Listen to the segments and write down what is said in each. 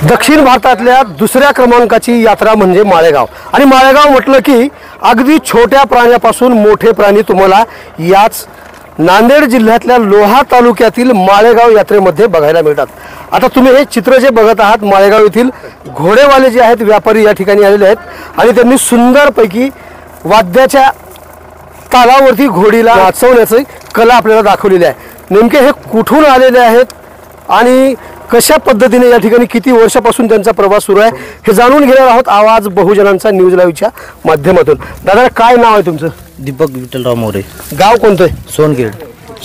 दक्षिण भारतातल्या दुसऱ्या क्रमांकाची यात्रा म्हणजे माळेगाव। आणि माळेगाव म्हटलं की अगदी छोट्या प्राण्यापासून मोठे प्राणी तुम्हाला याच नांदेड जिल्ह्यातल्या लोहा तालुक्यातील माळेगाव यात्रेमध्ये बघायला मिळतात। आता तुम्ही हे चित्र जे बघत आहात, माळेगाव येथील घोडेवाले जे आहेत व्यापारी या ठिकाणी आलेले आहेत आणि त्यांनी सुंदरपैकी वाद्याच्या तालावरती घोडीला नाचवण्याची कला आपल्याला दाखवलेली आहे। नेमके हे कुठून आलेले आहेत आणि कशा पद्धतीने या ठिकाणी किती वर्षापासून त्यांचा प्रवास सुरू आहे हे जाणून घेणार आहोत आवाज बहुजनांचा न्यूज लाईव्हच्या माध्यमातून। दादा काय नाव आहे तुमचं? दीपक विठ्ठलराव मोरे। गाव कोणतं आहे? सोनखेड।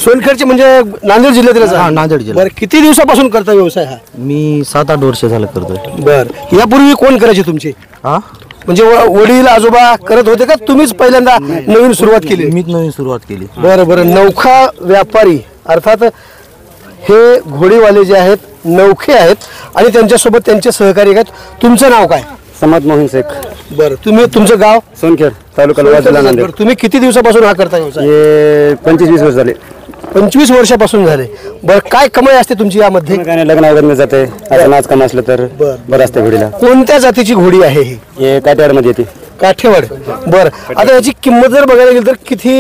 सोनखेडचे म्हणजे नांदेड जिल्ह्यातील? हां, नांदेड जिल्हा। बरं, किती दिवसापासून करता व्यवसाय हा? मी 7-8 वर्ष झालं करतोय। बरं, यापूर्वी कोण करायचे तुमचे? हां, म्हणजे वडील आजोबा करत होते का तुम्हीच पहिल्यांदा नवीन सुरुवात केली? मीच नवीन सुरुवात केली। बरं बरं, नौखा व्यापारी अर्थात हे घोडीवाले जे आहेत नौखे आहेत आणि त्यांच्यासोबत त्यांचे सहकारी आहेत। तुमचं नाव काय? समाद मोहन शेख। बरं, तुम्ही तुमचं गाव? सोनखेड, तालुका लोहा, जिल्हा नांदेड। तुम्ही किती दिवसापासून हा करता व्यवसाय? हे 25-20 वर्ष झाले। 25 वर्षापासून झाले। बरं, काय कमाई असते तुमची यामध्ये? काय नाही, लग्न वगैरे जाते, असं नाच काम असलं तर बरं असते घोडीला। कोणत्या जातीची घोडी आहे ही? हे काटेवाड मध्ये येते। काठेवाड। बरं, आता याची किंमत जर बघायला गेली तर किती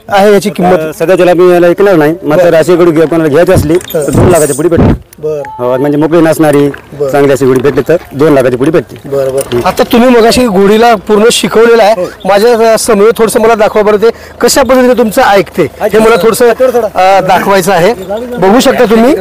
आहे याची किंमत? सध्याच्याला मी याला ऐकणार नाही, मात्र अशी घोडी कोणाला घ्यायची असली तर 2 लाखाची पुढे भेटते। बरं, म्हणजे मोकळी नसणारी चांगली अशी घोडी भेटली तर 2 लाखाची पुढे भेटते। बरोबर। आता तुम्ही मगाशी घोडीला पूर्ण शिकवलेलं आहे, माझ्या समोर थोडंसं मला दाखवा बरं ते कशा पद्धतीने तुमचं ऐकते हे मला थोडंसं दाखवायचं आहे। बघू शकता तुम्ही,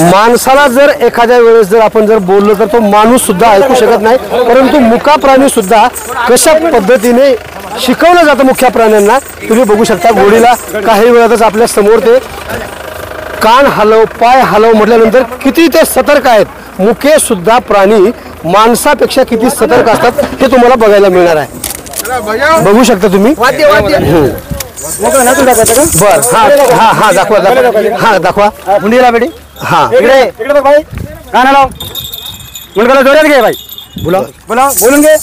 माणसाला जर एखाद्या वेळेस जर आपण जर बोललो तर तो माणूस सुद्धा ऐकू शकत नाही, परंतु मुका प्राणी सुद्धा कशा पद्धतीने शिकवलं जातं मुख्य प्राण्यांना तुम्ही बघू शकता। घोडीला काही वेळातच आपल्या समोर ते कान हलव पाय हलव म्हटल्यानंतर किती ते सतर्क आहेत। मुके सुद्धा प्राणी माणसापेक्षा किती सतर्क असतात हे तुम्हाला बघायला मिळणार आहे। बघू शकता तुम्ही। बर, हा हा दाखवा हा दाखवा मुंडीला बेटी। हा इकडे भाई कान हलव, मुंडकाला जोरात घे भाई। बोला बोला, बोलून घे,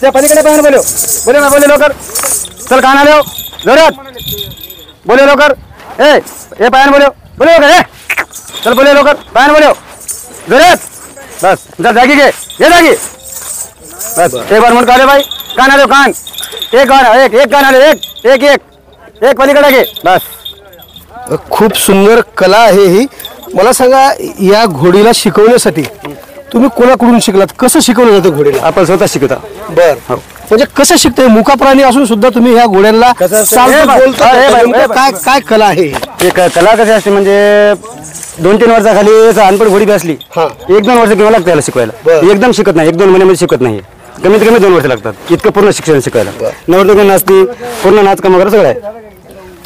त्या पलीकडे पाहून बोलो बोले लवकर। चल कान हलव जोरात, बोले लवकर। ए पायन बोलो बोले लवकर। चल बोले लवकर, पायन बोलो जोरात। बस जर जागी घे, ये जागी। बस एक बार मुंडका ले भाई, कान हलव, कान एक कान हलव, एक पलीकडे घे बस। खूप सुंदर कला आहे ही। मला सांगा, या घोडीला शिकवण्यासाठी तुम्ही कोणाकडून शिकलात? कसं शिकवलं जातं घोडीला? आपण स्वतः शिकवता। बर, म्हणजे कसं शिकते? मुका प्राणी असून सुद्धा तुम्ही ह्या घोड्यांना काय काय कला आहे? एक कला कशी असते म्हणजे 2-3 वर्षाखाली अनपढ घोडी बी असली हा. 1-2 वर्ष किंवा लागतं त्याला शिकवायला. बरं. एकदम शिकत नाही, 1-2 महिन्यामध्ये शिकत नाही. कमीत कमी 2 वर्ष लागतात इतकं पूर्ण शिक्षण शिकायला. नवरदेव नाचती पूर्ण नाच काम वगैरे सगळं आहे.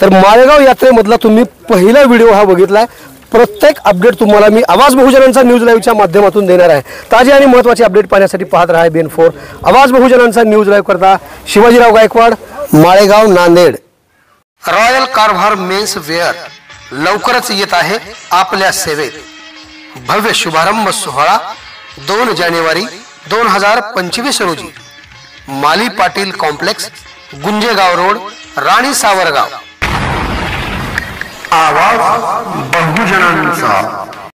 तर माळेगाव यात्रेमधला तुम्ही पहिला व्हिडिओ हा बघितलाय. प्रत्येक अपडेट तुम्हाला मी आवाज बहुजनांचा न्यूज लाईव्हच्या माध्यमातून देणार आहे. ताजे आणि महत्त्वाचे अपडेट पाहण्यासाठी पाहत राहा BN4 आवाज बहुजनांचा न्यूज लाईव्ह करता शिवाजीराव गायकवाड, माळेगाव, नांदेड. रॉयल कारभार मेन्स वेअर लवकरच येत आहे आपल्या सेवेत. भव्य शुभारंभ सोहळा 2 जानेवारी 2025 रोजी माली पाटील कॉम्प्लेक्स, गुंजेगाव रोड, राणी सावरगाव. आवाज बहुजनांचा.